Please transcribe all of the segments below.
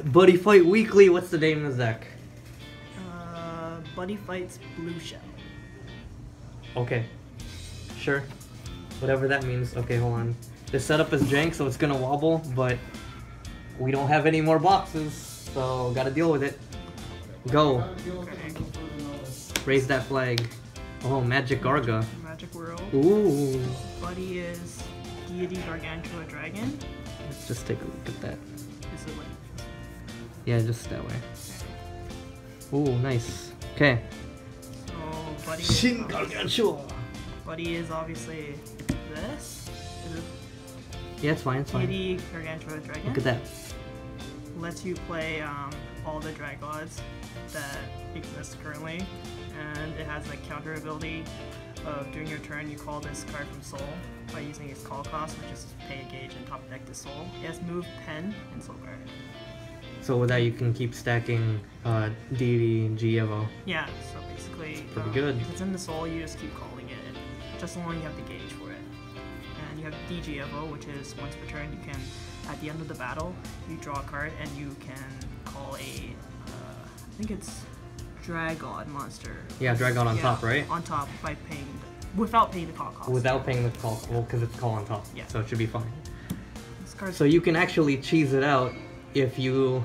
Buddyfight Weekly. What's the name of the deck? Buddyfight's Blue Shell. Okay. Sure. Whatever that means. Okay, hold on. The setup is jank, so it's gonna wobble, but we don't have any more boxes, so gotta deal with it. Go. Okay. Raise that flag. Oh, Magic Garga. Magic World. Ooh. Buddy is Deity Gargantua Dragon. Let's just take a look at that. Is it like this? Yeah, just that way. Ooh, nice. Okay. So Buddy Shin is Gargantua. Buddy is obviously this. Is it Yeah, it's fine, it's fine. Deity Gargantua Dragon. Look at that. Lets you play all the drag gods that exist currently, and it has a counter ability of during your turn you call this card from Soul by using its call cost, which is pay a gauge and top deck to Soul. It has move, pen, and Soul Guard. So with that, you can keep stacking Deity and G-Evo. Yeah, so basically, pretty good. if it's in the Soul, you just keep calling it, just as long as you have the gauge for it. And you have DG Evo, which is once per turn you can, at the end of the battle, you draw a card and you can call a, I think it's Dragon monster. Yeah, Dragon on top, right? On top by paying, without paying the call cost. Without paying the call, well, because it's call on top. Yeah. So it should be fine. This card's So you can actually cheese it out if you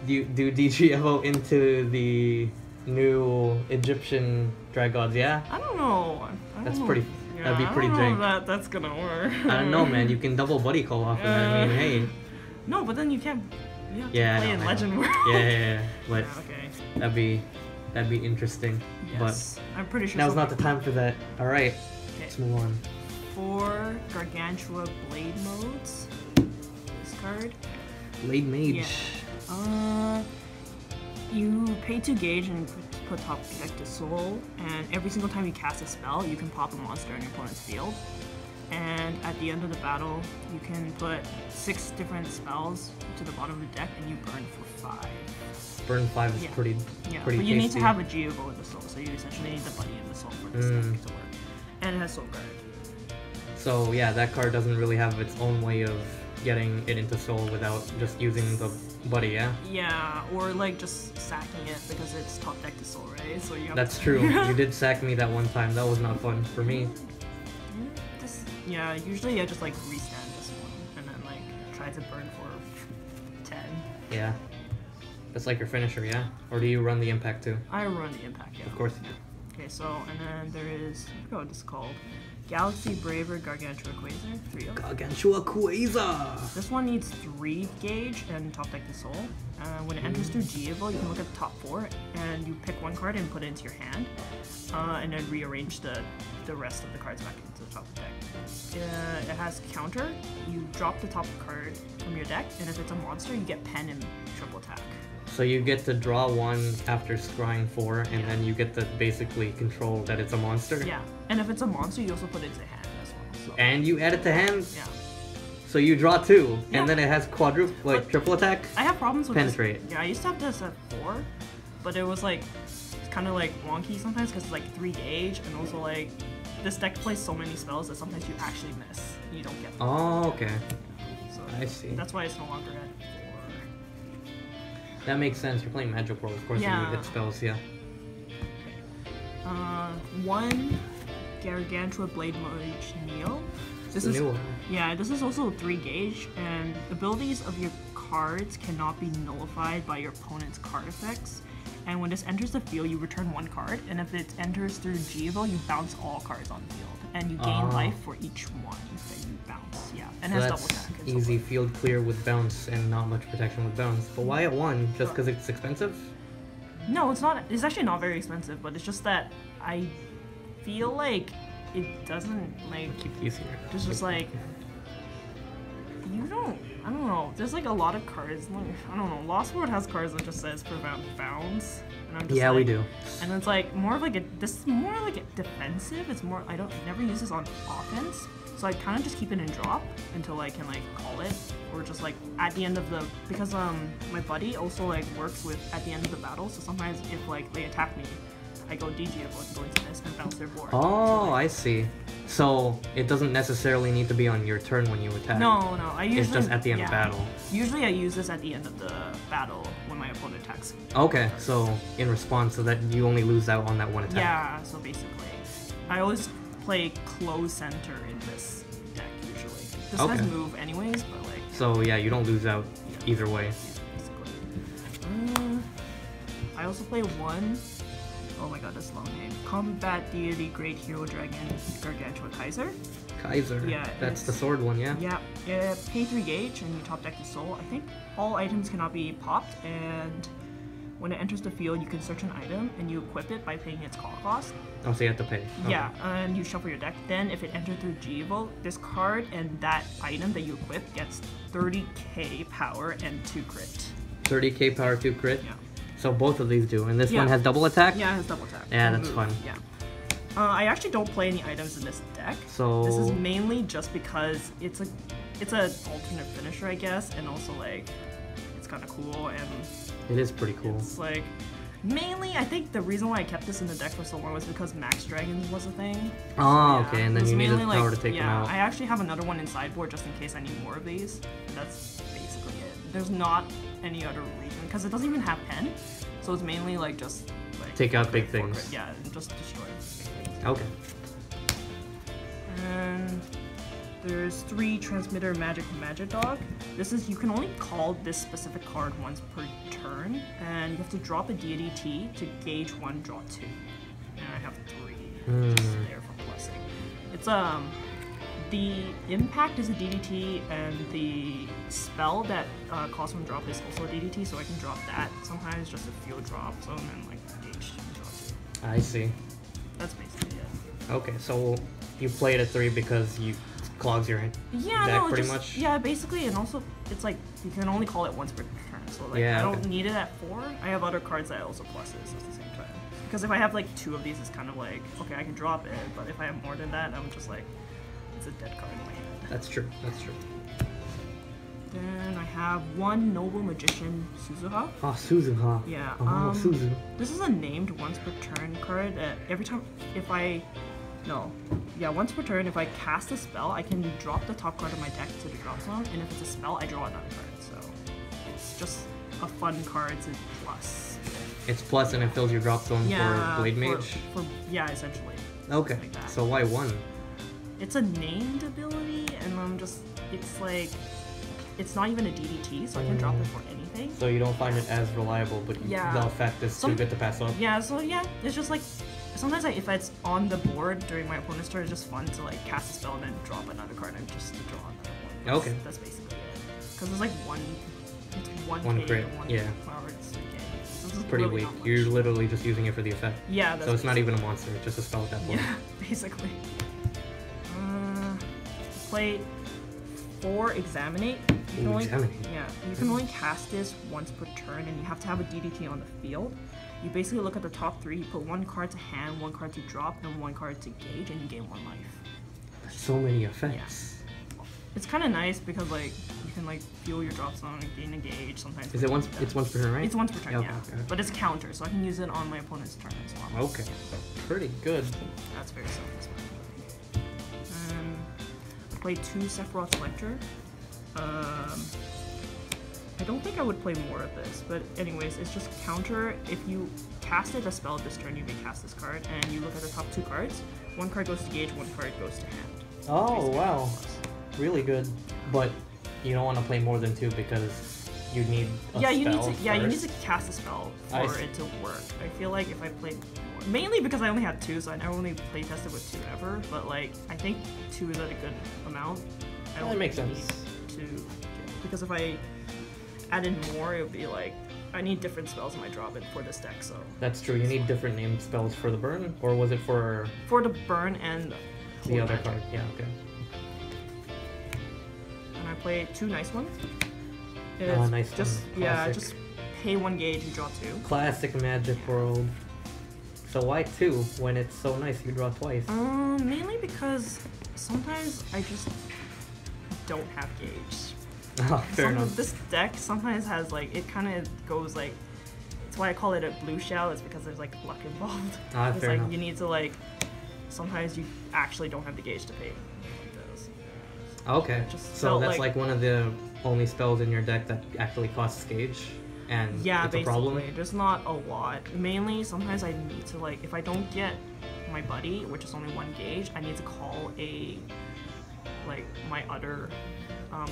do DG Evo into the new Egyptian Dragons, yeah? I don't know. That's pretty. That'd be pretty I don't jank. know if that's gonna work. I don't know, man. You can double buddy call off of it. I mean, hey. No, but then you can't. You have to Yeah, play I in know. Legend World. Yeah. But Yeah, okay. that'd be interesting. Yes. I'm pretty sure. But now's not the time for that. All right. Let's move on. 4 Gargantua Blade modes. This card. Blade Mage. Yeah. You pay 2 gauge and put top deck to Soul, and every single time you cast a spell, you can pop a monster on your opponent's field. And at the end of the battle, you can put 6 different spells to the bottom of the deck, and you burn for 5. Burn 5 is Yeah. pretty Yeah, pretty but you need tasty. to have a Geovo in the Soul, so you essentially need the Buddy in the Soul for this deck to work. And it has Soul Guard. So yeah, that card doesn't really have its own way of getting it into Soul without just using the buddy, yeah? Yeah, or like just sacking it because it's top deck to Soul, right? So you have That's to... true. You did sack me that one time. That was not fun for me. Yeah, usually I just like restand this one and then like try to burn for 10. Yeah. That's like your finisher, yeah? Or do you run the impact too? I run the impact, yeah. Of course you do. Okay, so, and then there is, I forgot what this is called. Galaxy Braver Gargantua Quasar, 3-0. Gargantua Quasar! This one needs 3 gauge and top deck to Soul. When it enters through Geovo, you can look at the top 4 and you pick one card and put it into your hand. And then rearrange the rest of the cards back into the top of the deck. It has counter. You drop the top card from your deck, and if it's a monster, you get pen and triple attack. So you get to draw 1 after scrying 4, and then you get to basically control that it's a monster? Yeah, and if it's a monster, you also put it into hand as well. So. And you add it to hand? Yeah. So you draw 2, Yeah. and then it has quadruple, like triple attack? I have problems with Penetrate. This. Yeah, I used to have this at 4, but it was like kind of like wonky sometimes because it's like 3 gauge, and also like this deck plays so many spells that sometimes you actually miss. You don't get them. Oh, okay. So I see. That's why it's no longer at 4. That makes sense. You're playing Magic World, of course you Yeah. hit spells, yeah. 1 Gargantua Blade Mage Neo. This is new one. Yeah, this is also 3 gauge, and abilities of your cards cannot be nullified by your opponent's card effects. And when this enters the field, you return 1 card, and if it enters through Geovo, you bounce all cards on the field, and you gain life for each one that you bounce. Yeah, and it So has that's double attack. easy field clear with bounce and not much protection with bounce. But why at 1? Just because it's expensive? No, it's not. It's actually not very expensive, but it's just that I feel like it doesn't like. Keep it easier. It's just like you don't. I don't know. There's like a lot of cards. Like, I don't know. Lost World has cards that just says prevent bounds, and I'm just Yeah, like, we do. And it's like more of like a. This is more like a defensive. It's more. I never use this on offense, so I kind of just keep it in drop until I can like call it, or just like at the end of the because my buddy also like works with at the end of the battle. So sometimes if like they attack me, I go DGable and go into this and bounce their board. Oh, I see. So it doesn't necessarily need to be on your turn when you attack. No, I usually... It's just at the end yeah. of battle. Usually I use this at the end of the battle when my opponent attacks. Okay, so in response, so that you only lose out on that one attack. Yeah, so basically, I always play close center in this deck usually. This has move anyways, but like... So yeah, you don't lose out either way. I also play one... Oh my god, that's a long name. Combat Deity Great Hero Dragon Gargantua Kaiser. Kaiser? Yeah. That's the sword one, yeah? Yeah. Pay 3 gauge and you top deck the soul. I think all items cannot be popped, and when it enters the field, you can search an item and you equip it by paying its call cost. Oh, so you have to pay. Okay. Yeah, and you shuffle your deck. Then, if it entered through G-Evo, this card and that item that you equip gets 30k power and 2 crit. 30k power, 2 crit? Yeah. So both of these do, and this one has double attack? Yeah, it has double attack. Yeah, that's fun. Yeah. I actually don't play any items in this deck. So this is mainly just because it's an alternate finisher, I guess, and also like it's kind of cool and it is pretty cool. It's like mainly I think the reason why I kept this in the deck for so long was because Max Dragons was a thing. Oh, so, okay, and then you needed the power to take them out. I actually have another one in sideboard just in case I need more of these. That's basically it. There's not any other reason because it doesn't even have pen, so it's mainly like just like take out big things. Yeah, and just destroy big things. Okay. And there's 3 Transmitter Magic Dog. This is, you can only call this specific card once per turn, and you have to drop a deity T to gauge 1, draw 2. And I have 3 just there for blessing. It's the impact is a DDT, and the spell that costs 1 drop is also a DDT, so I can drop that. Sometimes just a field drop, so then like gauge 2, draw 2. I see. That's basically it. Okay, so you play it at 3 because you clogs your deck pretty much? Yeah, basically, and also it's like you can only call it once per turn, so like I don't need it at 4. I have other cards that also pluses at the same time. Because if I have like 2 of these, it's kind of like, okay, I can drop it, but if I have more than that, I'm just like, it's a dead card in my hand. That's true, that's true. Then I have 1 Noble Magician Suzuha. Oh, Suzuha. Yeah. Oh, Suzu. This is a named once per turn card. Every time, once per turn, if I cast a spell, I can drop the top card of my deck to the drop zone, and if it's a spell, I draw another card. So it's just a fun card. It's plus. It's plus, and it fills your drop zone for Blade Mage? Yeah, essentially. Okay, like so why 1? It's a named ability, and it's like, it's not even a DDT, so I can drop it for anything. So you don't find it as reliable, but the effect is too good to pass up? Yeah, so yeah, it's just like, sometimes if it's on the board during my opponent's turn, it's just fun to like cast a spell and then drop another card and just draw another one. That's basically it. Because it's like one crit, one power, it's 3k. So it's pretty really weak. You're literally just using it for the effect. Yeah, that's so it's not even a monster, it's just a spell at that point. Yeah, basically. Play 4 Examinate. You can only cast this once per turn, and you have to have a DDT on the field. You basically look at the top 3, you put 1 card to hand, 1 card to drop, and 1 card to gauge, and you gain 1 life. So many effects. Yeah. It's kind of nice because like you can like fuel your drop zone and gain a gauge sometimes. Is it once? It's once per turn, right? It's once per turn, Okay. But it's counter, so I can use it on my opponent's turn as well. Okay, pretty good. That's very self-explanatory. Play 2 Sephiroth's Lecture. I don't think I would play more of this, but anyways, it's just counter. If you casted a spell this turn, you may cast this card, and you look at the top 2 cards. 1 card goes to gauge, 1 card goes to hand. Oh, wow. Really good. But you don't want to play more than 2 because you need a spell you need to first. cast a spell for it to work. I feel like if I played more, mainly because I only had 2, so I never only play tested with 2 ever, but like, I think 2 is at a good amount. That makes sense. Because if I added more, it would be like, I need different spells in my drop-in for this deck, so... That's true, you need different named spells for the burn, or was it for... For the burn and the other card, yeah, okay. And I play 2 nice ones. Nice just one. Classic. just pay 1 gauge, you draw 2. Classic Magic World. So why 2 when it's so nice you draw twice? Mainly because sometimes I just don't have gauge. Oh, fair enough. This deck sometimes has like, it kind of goes like, That's why I call it a blue shell. It's because there's like luck involved. It's fair like enough. you need to like. Sometimes you actually don't have the gauge to pay. Like this. Okay. Just So felt that's like one of the only spells in your deck that actually costs gauge, and yeah, it's a problem. basically. There's not a lot. Mainly, sometimes I need to like if I don't get my buddy, which is only 1 gauge, I need to call a like my other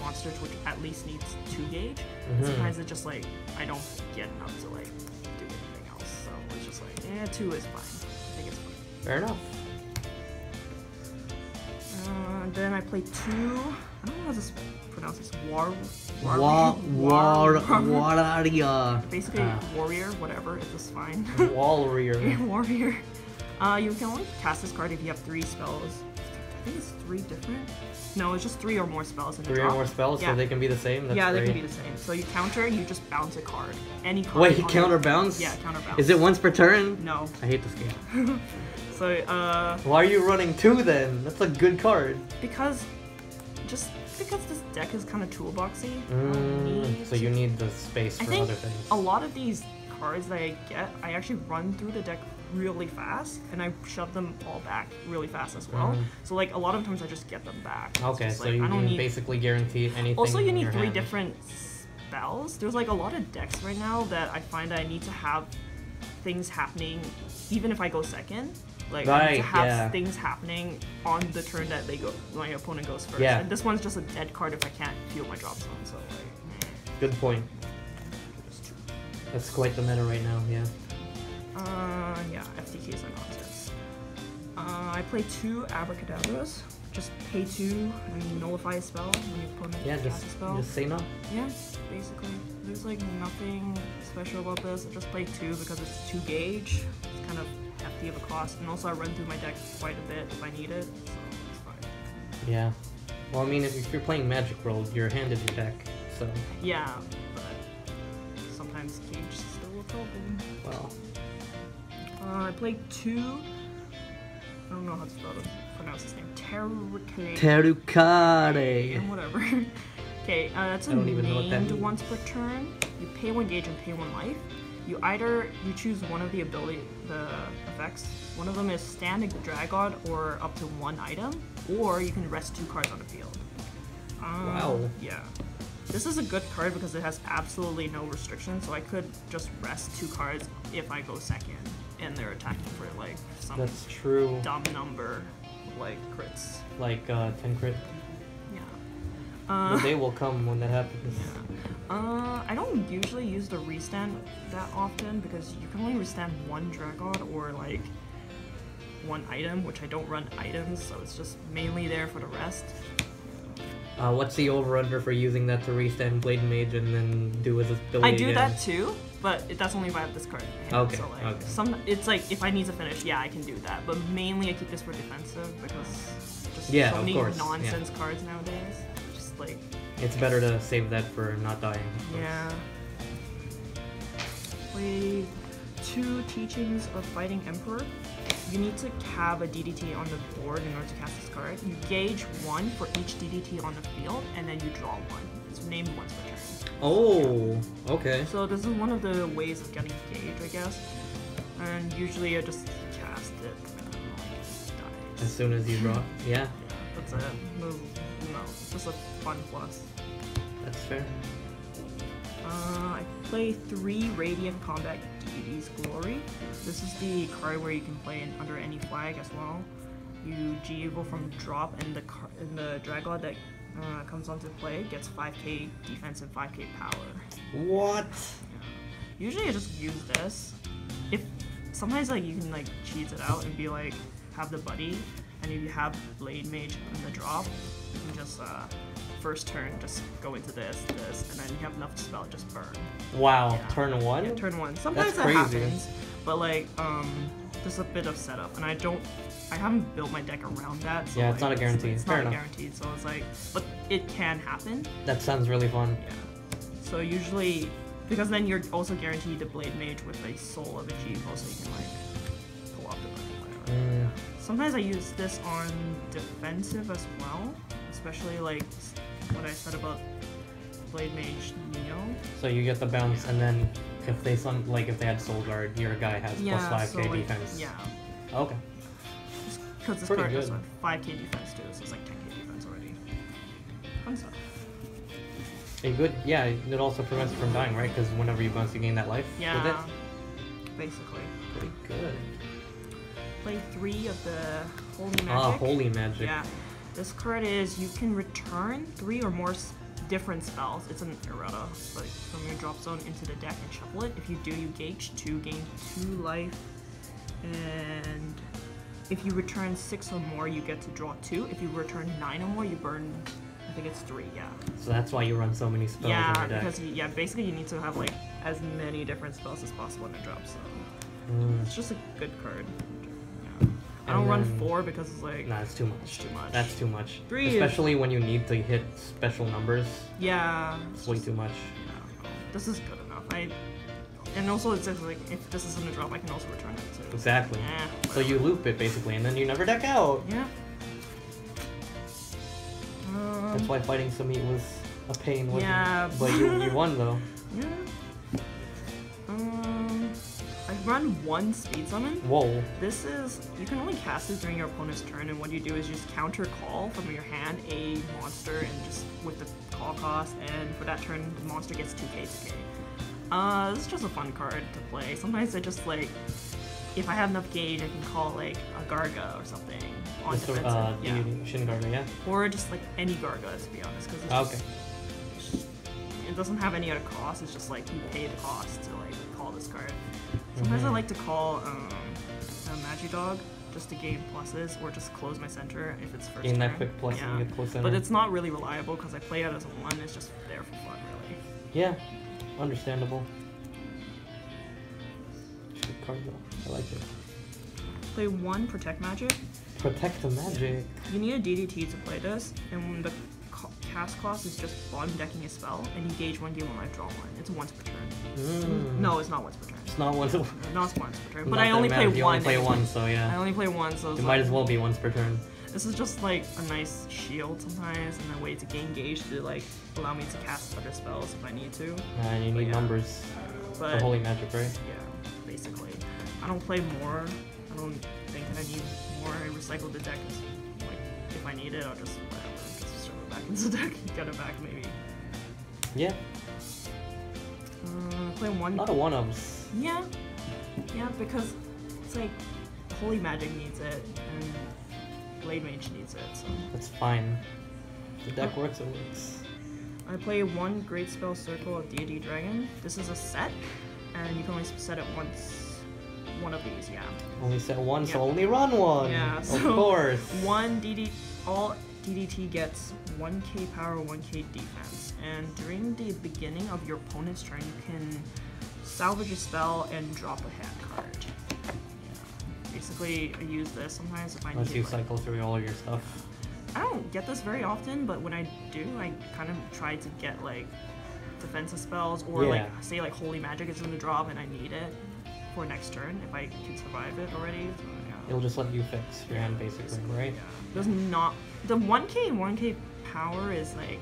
monsters, which at least needs 2 gauge. And sometimes it's just like I don't get enough to like do anything else. So it's just like 2 is fine. I think it's fine. Fair enough. Then I play 2. I don't know how to pronounce this. Wararia. Basically, warrior, whatever. It's just fine. Warrior. Warrior. You can only cast this card if you have 3 spells. I think it's 3 different. No, it's just 3 or more spells in the 3 drop. or more spells, Yeah. so they can be the same. That's yeah, they great. can be the same. So you counter, you just bounce a card. Any card. Wait, on counter the- bounce? Yeah, counter bounce. Is it once per turn? No. I hate this game. So, Why are you running 2 then? That's a good card. because this deck is kind of toolboxy. So you need the space I for think other things. a lot of these cards that I get, I actually run through the deck really fast, and I shove them all back really fast as well. So like a lot of times I just get them back. It's Okay, just so like, you I don't can need. basically guarantee anything. Also, you in need your 3 hand. different spells. There's like a lot of decks right now that I find I need to have things happening, even if I go second. Like I need to Right, have yeah. things happening on the turn that my opponent goes first. Yeah. And this one's just a dead card if I can't feel my drop zone. So like, Good point. just 2. That's quite the meta right now, yeah. Yeah, FTKs are nonsense. I play 2 Abracadabras. Just pay 2 and nullify a spell when your opponent Yeah, casts a spell. just say no. Yeah, basically. There's like nothing special about this. I just play 2 because it's 2 gauge. It's kind of hefty of a cost. And also I run through my deck quite a bit if I need it, so it's fine. Yeah. Well, I mean, if you're playing Magic World, you're handed your deck, so... Yeah, but sometimes gauge still a problem. Well... I played 2. I don't know how to pronounce his name. Terukare! Whatever. Okay, that's a I don't even know what that named means. once per turn. You pay 1 gauge and pay 1 life. You choose one of the effects. One of them is stand a Dragod or up to 1 item, or you can rest 2 cards on the field. Wow. Yeah. This is a good card because it has absolutely no restrictions, so I could just rest 2 cards if I go second, and they're attacking for like some That's true. dumb number, like crits. Like, 10 crit. Yeah. The day will come when that happens. I don't usually use the restand that often because you can only restand 1 Dragod or like 1 item, which I don't run items, so it's just mainly there for the rest. What's the over-under for using that to restand Blade Mage and then do his ability I do again? that too, but that's only if I have this card in hand. Okay, So like, okay. it's like if I need to finish, yeah, I can do that. But mainly I keep this for defensive because just Yeah, so of many course, nonsense cards nowadays. Just like It's better to save that for not dying. of course. yeah. Play 2 Teachings of Fighting Emperor. You need to have a DDT on the board in order to cast this card. You gauge 1 for each DDT on the field, and then you draw 1. It's named once per turn. Oh, okay. So this is one of the ways of getting gauge, I guess. And usually I just cast it and like As dies. soon as you draw. Yeah, Yeah, that's it. Move. No, it's just a fun plus. that's fair. I play 3 Radiant Combat Deities Glory. This is the card where you can play under any flag as well. You G-Evil from drop, and the Dragod that comes onto play gets 5k defense and 5k power. What? Usually I just use this. If sometimes like you can like cheese it out and be like have the buddy, and if you have Blade Mage in the drop, you can just first turn just go into this, and then you have enough to spell just burn. Wow, Yeah. turn 1? Yeah, turn 1. Sometimes That's that crazy. happens, but like there's a bit of setup, and I haven't built my deck around that. So Yeah, it's like, not a guarantee. It's Fair not enough. guaranteed, so it's like, but it can happen. That sounds really fun. Yeah. So usually, because then you're also guaranteed the Blade Mage with a Soul of a G-Evil, so you can like pull off the whatever. Sometimes I use this on defensive as well, especially like what I said about Blade Mage Neo. So you get the bounce and then if they if they had Soul Guard, your guy has plus 5k defense. Yeah. Okay. Because this Pretty card has good. 5k defense too, so it's like 10k defense already. Fun stuff. A good, yeah. It also prevents it from dying, right? Because whenever you bounce, you gain that life with it. Yeah. Basically. Pretty good. Play 3 of the Holy Magic. Ah, Holy Magic. Yeah. This card is you can return 3 or more different spells. It's an errata, like from your drop zone into the deck and shuffle it. If you do, you gauge 2, gain 2 life, and if you return 6 or more, you get to draw 2. If you return 9 or more, you burn. I think it's 3. Yeah. So that's why you run so many spells in Yeah, your deck. because basically you need to have like as many different spells as possible in the drop zone. Mm. It's just a good card. Yeah. I don't run 4 because it's like. Nah, it's too much. It's too much. That's too much. 3 is- Especially when you need to hit special numbers. Yeah. It's way too much. Yeah, this is good enough. And also it's just like if this isn't a drop, I can also return it too. Exactly. Eh, So you loop it basically, and then you never deck out. Yeah. That's why fighting Samit was a pain, wasn't Yeah. it? But you won though. Yeah. I run 1 speed summon. Whoa. This is you can only cast it during your opponent's turn, and what you do is you just counter call from your hand a monster, and just with the call cost, and for that turn the monster gets 2k 2k. This is just a fun card to play. Sometimes I just like if I have enough gauge, I can call like a Garga or something on Just defensive. Shin Garga, yeah. Or just like any Garga, to be honest, because Okay. it doesn't have any other cost. It's just like you pay the cost to like call this card. Sometimes I like to call a Magidog just to gain pluses, or just close my center if it's first Gain turn. that quick plus and you get close center. But it's not really reliable because I play it as a 1. It's just there for fun, really. Yeah, understandable. Good card though. I like it. Play 1 Protect Magic. Protect the magic. You need a DDT to play this, and the cast cost is just bottom decking a spell, and you gauge 1, gain 1 life, draw 1. It's once per turn. No, it's not once per turn. It's not once. Not once per turn. But Not I that only it play matters, you 1. only play 1, so I yeah. only play 1, so it's It like, might as well be once per turn. this is just like a nice shield sometimes, and a way to gain gauge to like allow me to cast other spells if I need to. And you But need yeah. numbers But for Holy Magic, right? yeah, basically. I don't play more. I don't think I need more. I recycle the deck. Like, if I need it, I'll just whatever, just throw it back into the deck. Get it back, maybe. Yeah. Play 1. A lot of one-ups. Yeah. Yeah, because it's like Holy Magic needs it, and Blade Mage needs it, so. That's fine. The deck works, it works. I play 1 Great Spell Circle of Deity Dragon. This is a set, and you can only set it once. One of these, yeah. Only set 1, Yeah. so only run 1! Yeah, Of so course! all DDT gets 1k power, 1k defense, and during the beginning of your opponent's turn, you can salvage a spell and drop a hand card. Yeah. Basically, I use this sometimes if I Unless need you it. cycle through all of your stuff. I don't get this very often, but when I do, I kind of try to get like defensive spells, or like Yeah. say like Holy Magic is in the drop and I need it for next turn if I can survive it already. So, yeah. It'll just let you fix your hand, basically, right? Yeah. There's not the 1k power is like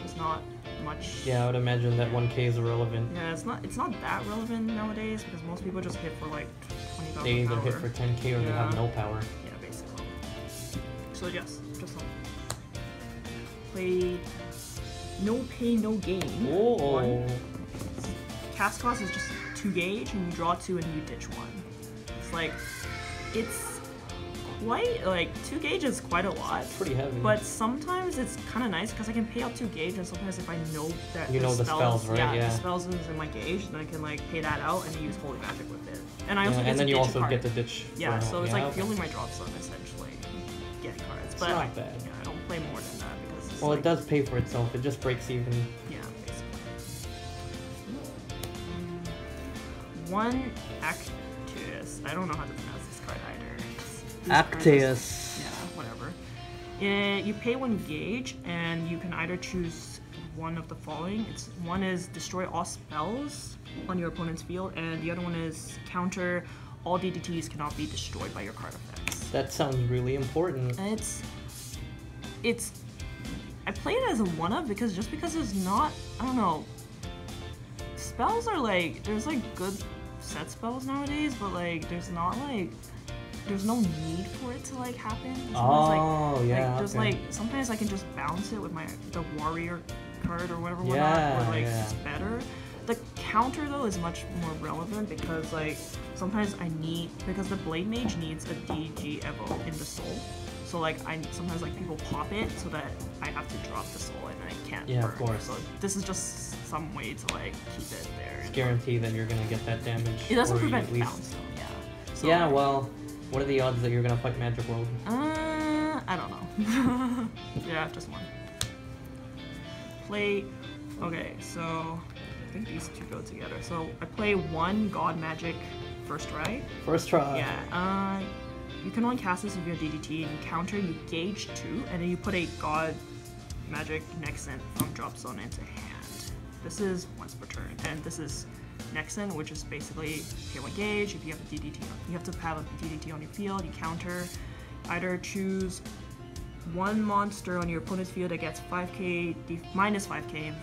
it's not much. Yeah, I would imagine that 1k is irrelevant. Yeah, it's not that relevant nowadays because most people just hit for like 20,000 They either power. hit for 10k or they have Yeah. no power. Yeah, basically. So yes, just play no pay, no gain. Oh, 1. Cast cost is just 2 gauge, and you draw 2 and you ditch 1. It's like, it's quite, like, 2 gauge is quite a lot. pretty heavy. But sometimes it's kind of nice because I can pay out 2 gauge, and sometimes if I know that You know the spells, right? Yeah, Yeah. the spells is in my gauge, then I can like pay that out and use Holy Magic with it. And I also Yeah, get and to then you ditch a also card. get the ditch. Yeah, for- so it's yeah, like okay. fueling my drop zone essentially, getting cards. But not bad. Yeah, I don't play more than that because it's Well, like, it does pay for itself. It just breaks even. yeah, basically. 1 Actus. I don't know how to pronounce this card either. These cards are- Actus. Yeah, whatever. You pay 1 gauge, and you can either choose one of the following. One is destroy all spells on your opponent's field, and the other one is counter all DDTs cannot be destroyed by your card effects. That sounds really important. And it's I play it as a 1-up because there's not, I don't know, spells are like, there's like good set spells nowadays, but like there's not like, there's no need for it to like happen. Oh, yeah. Like, there's like, sometimes I can just bounce it with the warrior card or whatever, or like it's better. The counter though is much more relevant because like sometimes because the Blade Mage needs a DG Evo in the soul. So like sometimes like people pop it so that I have to drop the soul and I can't burn. Of course. So this is just some way to like keep it there. It's guarantee that you're gonna get that damage. It doesn't prevent bounce though, yeah. So, yeah, well, what are the odds that you're gonna fight Magic World? I don't know. Yeah, just one. Okay, so I think these two go together. So I play one God Magic first try. First try. Yeah. You can only cast this if you're DDT, and you counter, you gauge 2, and then you put a God Magic Nexen from drop zone into hand. This is once per turn, and this is Nexen, which is basically pay 1 gauge. If you have a DDT, you have to have a DDT on your field. You counter, either choose one monster on your opponent's field that gets 5k, minus 5k in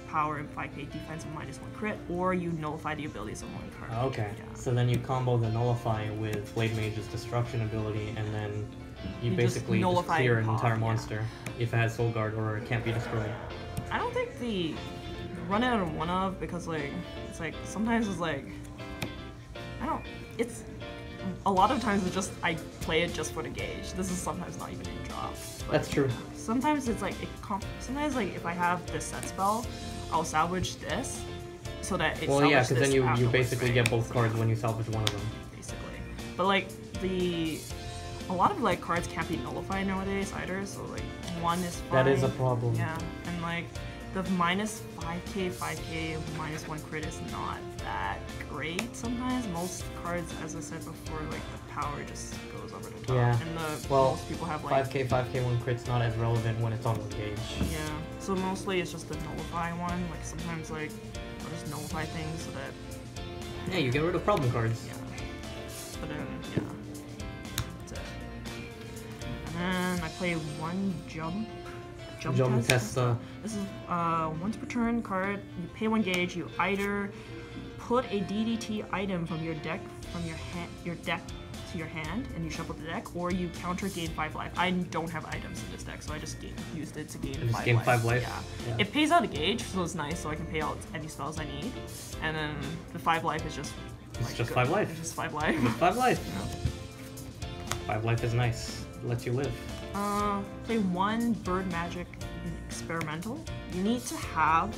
power and 5k defense and minus 1 crit, or you nullify the abilities of one card. Okay, yeah. So then you combo the Nullify with Blade Mage's Destruction ability, and then you basically just clear an entire monster if it has Soul Guard or it can't be destroyed. I don't think the run out of one of, because like it's like sometimes it's like it's a lot of times it's just I play it just for the gauge. This is sometimes not even in drop. That's true. Sometimes it's like sometimes like if I have this set spell, I'll salvage this so that it. Well, yeah, because then you basically get both cards when you salvage one of them. Basically, but like a lot of like cards can't be nullified nowadays either. So like one is fine. That is a problem. Yeah, and like the minus 5k, minus 1 crit is not that great sometimes. Most cards, as I said before, like the power just goes over the top. Yeah. And most people have like 5k, 1 crit's not as relevant when it's on 1 gauge. Yeah. So mostly it's just the nullify one. Like sometimes like I'll just nullify things so that. Yeah, you get rid of problem cards. Yeah. But then that's it. And then I play one jump test. This is once per turn card. You pay 1 gauge. You either put a DDT item from your deck to your hand, and you shuffle the deck, or you counter gain 5 life. I don't have items in this deck, so I just used it to gain 5 life. Yeah. It pays out a gauge, so it's nice, so I can pay out any spells I need. And then the 5 life is just. It's just 5 life. It's just 5 life. It's 5 life. Yeah. 5 life is nice. It lets you live. Play one Bird Magic Experimental. You need to have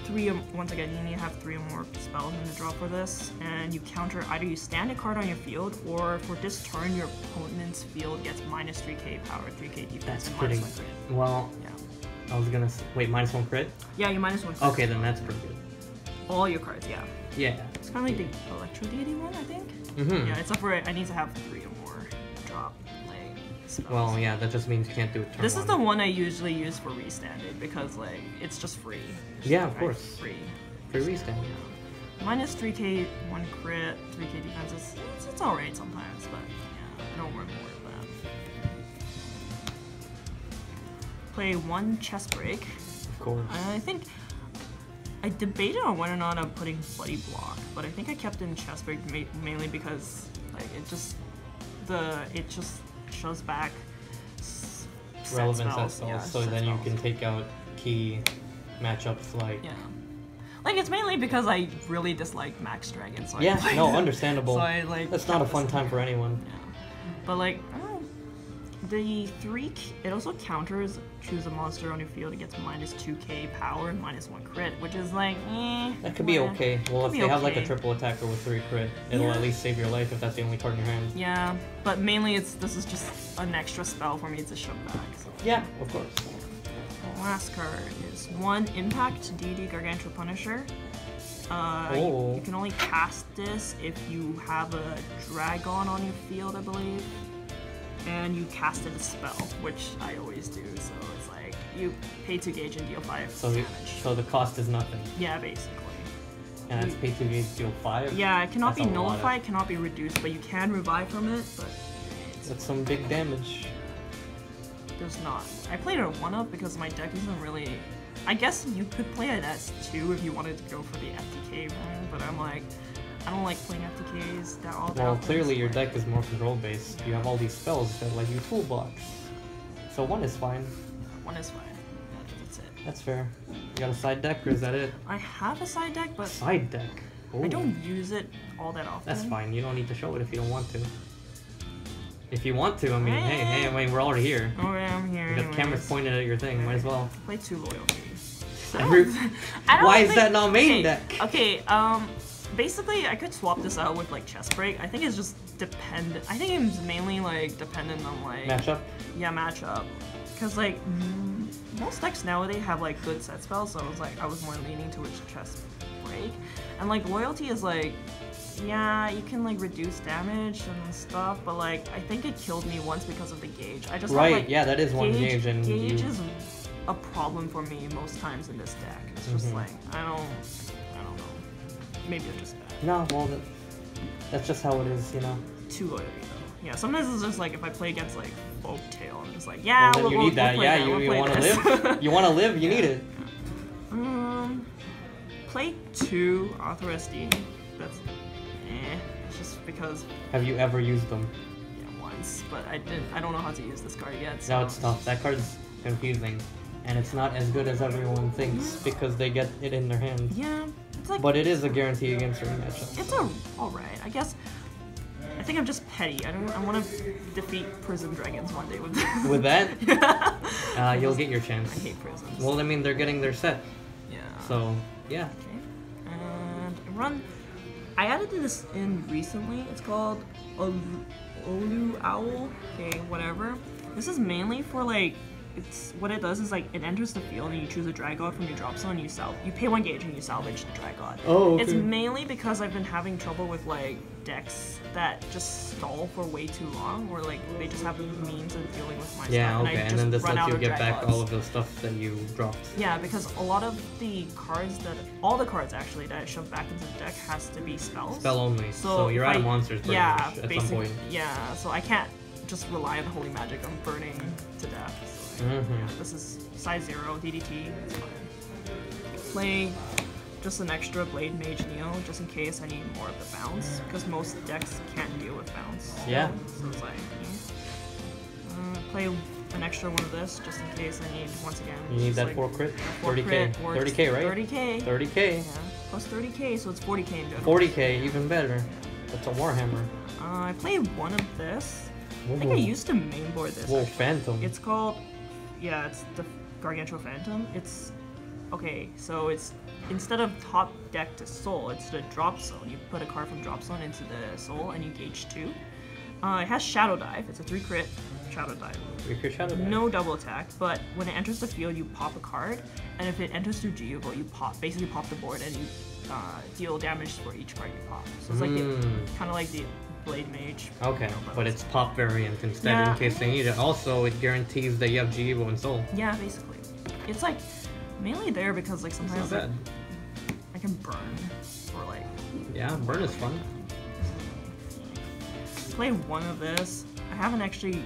3 once again, you need to have 3 or more spells in the draw for this, and you counter either you stand a card on your field, or for this turn your opponent's field gets minus 3k power, 3k defense, that's and pretty, minus 1 crit. Well, yeah. I was gonna wait, minus 1 crit? Yeah, you minus 1 crit. Okay, then that's pretty good. All your cards, yeah. Yeah. It's kind of like the Electro Deity one, I think. Mm-hmm. Yeah, except for I need to have 3 or more drop spells. Well, yeah, that just means you can't do it turn This 1. is the one I usually use for restanded because like it's just free. It's yeah, just, of course. Free. Free restand. Yeah. Minus 3k, 1 crit, 3k defense. It's alright sometimes, but yeah, I don't worry more of that. Play 1 chest break. Of course. I think I debated on whether or not I'm putting Bloody Block, but I think I kept in chest break mainly because like it just shows back relevant set spells, yeah, so then you can take out key matchups like. Yeah. Like it's mainly because I really dislike Max Dragon, so yeah, I no, understandable. So I like. That's not a fun time for anyone. Yeah, but like, I don't know, the 3 it also counters choose a monster on your field. It gets minus 2k power and minus 1 crit, which is like, that could be okay. Well, if they have like a triple attacker with 3 crit, it'll at least save your life if that's the only card in your hand. Yeah, but mainly this is just an extra spell for me to shove back. So. Yeah, of course. The last card is 1 Impact DD Gargantua Punisher. You can only cast this if you have a Dragon on your field, I believe. And you casted a spell, which I always do, so it's like you pay 2 gauge and deal 5 damage. So the cost is nothing. Yeah, basically. And it's pay 2 gauge, deal 5? Yeah, it cannot be nullified, cannot be reduced, but you can revive from it, but... That's some big damage. There's not. I played a 1-up because my deck isn't really I guess you could play an S2 if you wanted to go for the FTK one, but I'm like, I don't like playing FTKs that all that Well, often, clearly so your like- deck is more control based. You have all these spells that let you toolbox. So 1 is fine. One is fine. That's it. That's fair. You got a side deck or is that it? I have a side deck, but Side deck? I Ooh. don't use it all that often. That's fine. You don't need to show it if you don't want to. If you want to, I mean, hey, I mean, we're already here. Oh, yeah, I'm here. You got cameras pointed at your thing. Might as well. Play 2 loyalty. Why is that not main okay, deck? Okay, basically I could swap this out with like chest break. I think it's just dependent. I think it's mainly like dependent on like Matchup? Yeah, matchup. Cause like most decks nowadays have like good set spells, so I was more leaning towards chest break, and like loyalty is like, yeah, you can like reduce damage and stuff, but like I think it killed me once because of the gauge. I just Right, thought, like, yeah, that is one gauge and gauge you... is a problem for me most times in this deck. It's just like I don't know. Maybe I'm just bad. No, well, that's just how it is, you know. 2 loyalty though. Yeah, sometimes it's just like if I play against like Folktale, I'm just like, yeah, Well, then you we'll need that. play Yeah, that. you We'll want play to this. live? You want to live? You need it. Play 2 Author SD. That's it's just because Have you ever used them? yeah, once, but I don't know how to use this card yet. So. No, it's tough. That card's confusing. And it's not as good as everyone thinks because they get it in their hands. Yeah, it's like But it is a guarantee against certain matchups. it's alright. I guess I think I'm just petty. I want to defeat Prison Dragons one day with this. With that, Yeah. you'll get your chance. I hate prisons. Well, I mean, they're getting their set. Yeah. So, yeah. Okay. And I added this in recently. It's called Olu Owl. Okay, whatever. This is mainly for like, what it does is like it enters the field and you choose a Dragod from your drop zone. You pay 1 gauge and you salvage the Dragod. Oh, okay. It's mainly because I've been having trouble with like decks that just stall for way too long, or like they just have means of dealing with my Yeah, stuff. okay. I And just then this run lets out you of get back Dragods. all of the stuff that you dropped. Yeah, because a lot of the cards all the cards actually that I shove back into the deck has to be spells. Spell only. So you're if out of monsters pretty yeah, much at some basically, point. yeah, so I can't just rely on Holy Magic. I'm burning to death. So, yeah, this is size 0, DDT, it's fine. Play just an extra Blade Mage Neo, just in case I need more of the bounce, because most decks can't deal with bounce. Yeah. So it's like, play an extra one of this, just in case I need, once again. You need just that like 4 crit? 4 30k. crit works. 30k, right? 30k. 30k. Yeah, plus 30k, so it's 40k in general. 40k, even better. That's a Warhammer. I played one of this. I think I used to mainboard this. Whoa, actually. Phantom. It's called, yeah, it's the Gargantua Phantom. It's, okay, so it's, instead of top deck to soul, it's the drop zone. You put a card from drop zone into the soul and you gauge 2. It has Shadow Dive. It's a 3 crit Shadow Dive. 3 crit Shadow Dive. No double attack, but when it enters the field, you pop a card, and if it enters through Geovo, you basically pop the board and you deal damage for each card you pop. So it's like kind of like the Blade Mage. Okay, but it's pop variant instead Yeah. in case they need it. Also, it guarantees that you have Geevo and Soul. Yeah, basically. It's like mainly there because like It's sometimes not bad. I can burn or like Yeah, burn is fun. play one of this. I haven't actually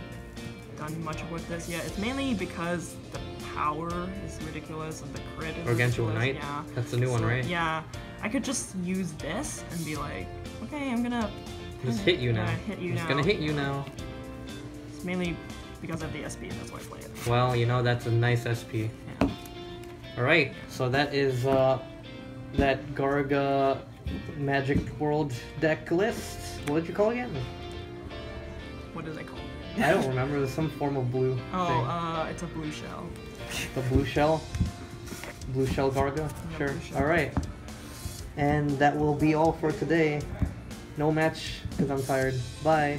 done much with this yet. It's mainly because the power is ridiculous and the crit is Gargantua ridiculous. Knight? Yeah. That's the new one, right? Yeah. I could just use this and be like, okay, I'm gonna Just hit you now. hit you It's now. gonna hit you now. It's mainly because of the SP, and that's why I play it. Well, you know, that's a nice SP. Yeah. Alright, so that is that Garga Magic World deck list. What did you call it again? What did I call it? I don't remember. There's some form of blue thing. Oh, it's a blue shell. The blue shell? Blue shell Garga? Yeah, Sure. blue shell. Alright. And that will be all for today. No match, because I'm tired. Bye.